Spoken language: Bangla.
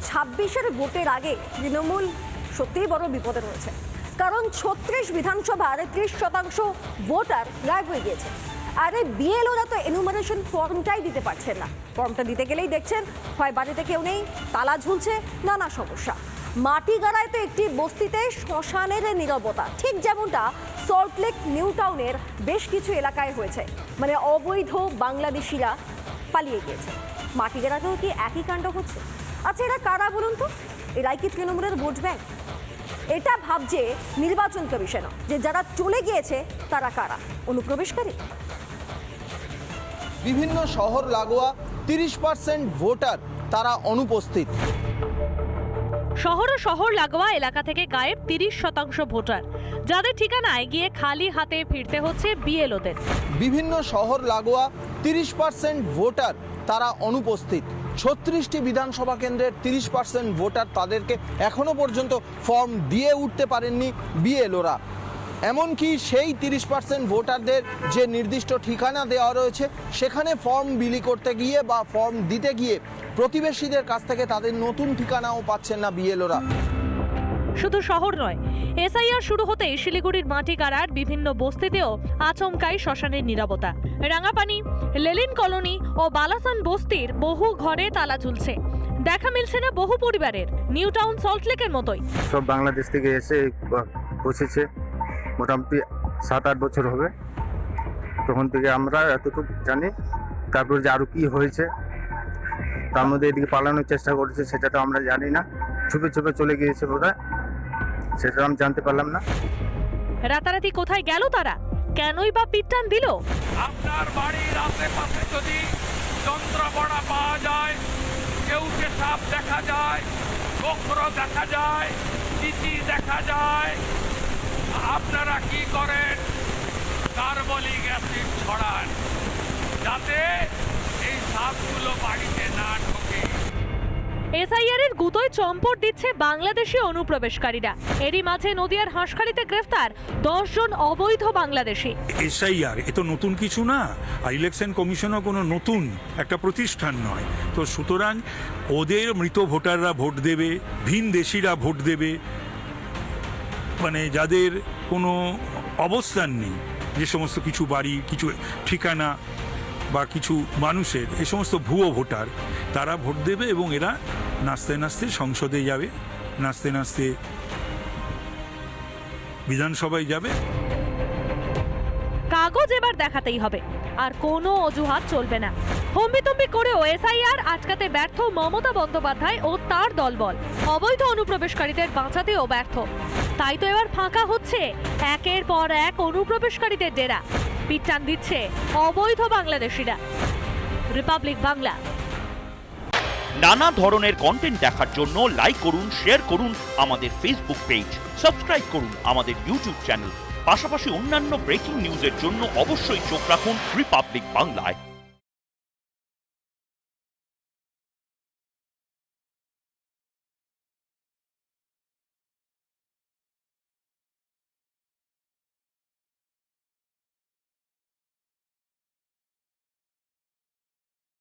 26-এর ভোটের আগে তৃণমূল সত্যিই বড় বিপদে রয়েছে, কারণ 36 বিধানসভার 30% ভোটার গায়েব হয়ে গিয়েছে। আরে বিএলওরা তো এনুমারেশন ফর্মটাই দিতে পারছেন না। ফর্মটা দিতে গেলেই দেখছেন হয় বাড়িতে কেউ নেই, তালা ঝুলছে, নানা সমস্যা। মাটিগাড়ায় তো একটি বস্তিতে শ্মশানের নীরবতা, ঠিক যেমনটা সল্টলেক নিউ টাউনের বেশ কিছু এলাকায় হয়েছে। মানে অবৈধ বাংলাদেশিরা পালিয়ে গিয়েছে। মাটিগাড়াতেও কি একই কাণ্ড হচ্ছে? আচ্ছা, এরা কারা বলুন তো? এরাই কি তৃণমূলের ভোট ব্যাংক? এটা ভাবছে নির্বাচন কমিশন যে যারা চলে গিয়েছে তারা কারা? অনুপ্রবেশকারী? বিভিন্ন শহর লাগোয়া 30% ভোটার তারা অনুপস্থিত। শহর লাগোয়া এলাকা থেকে গায়েব 30% ভোটার, যাদের ঠিকানায় গিয়ে খালি হাতে ফিরতে হচ্ছে বিএলওদের। বিভিন্ন শহর লাগোয়া 30% ভোটার তারা অনুপস্থিত। 36টি বিধানসভা কেন্দ্রের 30% ভোটার, তাদেরকে এখনো পর্যন্ত ফর্ম দিয়ে উঠতে পারেননি বিএলওরা। এমনকি সেই 30% ভোটারদের যে নির্দিষ্ট ঠিকানা দেওয়া রয়েছে, সেখানে ফর্ম বিলি করতে গিয়ে বা ফর্ম দিতে গিয়ে প্রতিবেশীদের কাছ থেকে তাদের নতুন ঠিকানাও পাচ্ছেন না বিএলওরা। শুধু শহর নয়, এসআইআর শুরু হতেই শিলিগুড়ির মাটিগাড়ার বিভিন্ন বস্তিতেও আচমকাই শ্মশানের নীরবতা। রাঙাপানি, লেলিন কলোনি ও বালাসান বস্তির বহু ঘরে তালা ঝুলছে। দেখা মিলছে না বহু পরিবারের। নিউ টাউন সল্টলেকের মতোই সব বাংলাদেশ থেকে এসে বসেছে, মোটামুটি 7-8 বছর হবে। তখন থেকে আমরা এতটুকু জানি। তারপর যে আরও কী হয়েছে, তার মধ্যে এদিকে পালানোর চেষ্টা করেছে, সেটা তো আমরা জানি না। ছুপে ছুপে চলে গিয়েছে বোধহয়, সেটা আমি জানতে পারলাম না। রাতারাতি কোথায় গেল তারা? কেনই বা পিটটান দিল? আপনার বাড়ির আশেপাশে যদি যন্ত্রপড়া পাওয়া যায়, কেউটে সাপ দেখা যায়, গোখর দেখা যায়, চিঠি দেখা যায়, আপনারা কি করেন? কার্বলিক অ্যাসিড ছড়ান, যাতে এই সাপগুলো বাড়িতে না ঢোকে। এসআইআর এর গুতোয় চম্পট দিচ্ছে বাংলাদেশি অনুপ্রবেশকারীরা। এরই মাঝে নদিয়ার হাঁসখালিতে গ্রেফতার 10 জন অবৈধ বাংলাদেশি। এসআইআর এ তো নতুন কিছু না, আর ইলেকশন কমিশনও কোনো নতুন একটা প্রতিষ্ঠান নয়। তো সুতরাং ওদের মৃত ভোটাররা ভোট দেবে, ভিন দেশিরা ভোট দেবে, মানে যাদের কোনো অবস্থান নেই, যে সমস্ত কিছু বাড়ি, কিছু ঠিকানা বা কিছু মানুষের, এই সমস্ত ভুয়ো ভোটার, তারা ভোট দেবে এবং এরা নাচতে নাচতে সংসদে যাবে, নাচতে নাচতে বিধানসভায় যাবে। কাগজ এবার দেখাতেই হবে, আর কোনো অজুহাত চলবে না। হম্বিতম্বি করেও এসআইআর আটকাতে ব্যর্থ মমতা বন্দ্যোপাধ্যায় ও তার দলবল। অবৈধ অনুপ্রবেশকারীদের বাঁচাতেও ব্যর্থ। তাই তো এবার ফাঁকা হচ্ছে একের পর এক অনুপ্রবেশকারীদের ডেরা। পিটটান দিচ্ছে অবৈধ বাংলাদেশিরা। রিপাবলিক বাংলা। নানা ধরনের কন্টেন্ট দেখার জন্য লাইক করুন, শেয়ার করুন আমাদের ফেসবুক পেজ, সাবস্ক্রাইব করুন আমাদের ইউটিউব চ্যানেল। পাশাপাশি অন্যান্য ব্রেকিং নিউজের জন্য অবশ্যই চোখ রাখুন রিপাবলিক বাংলায়।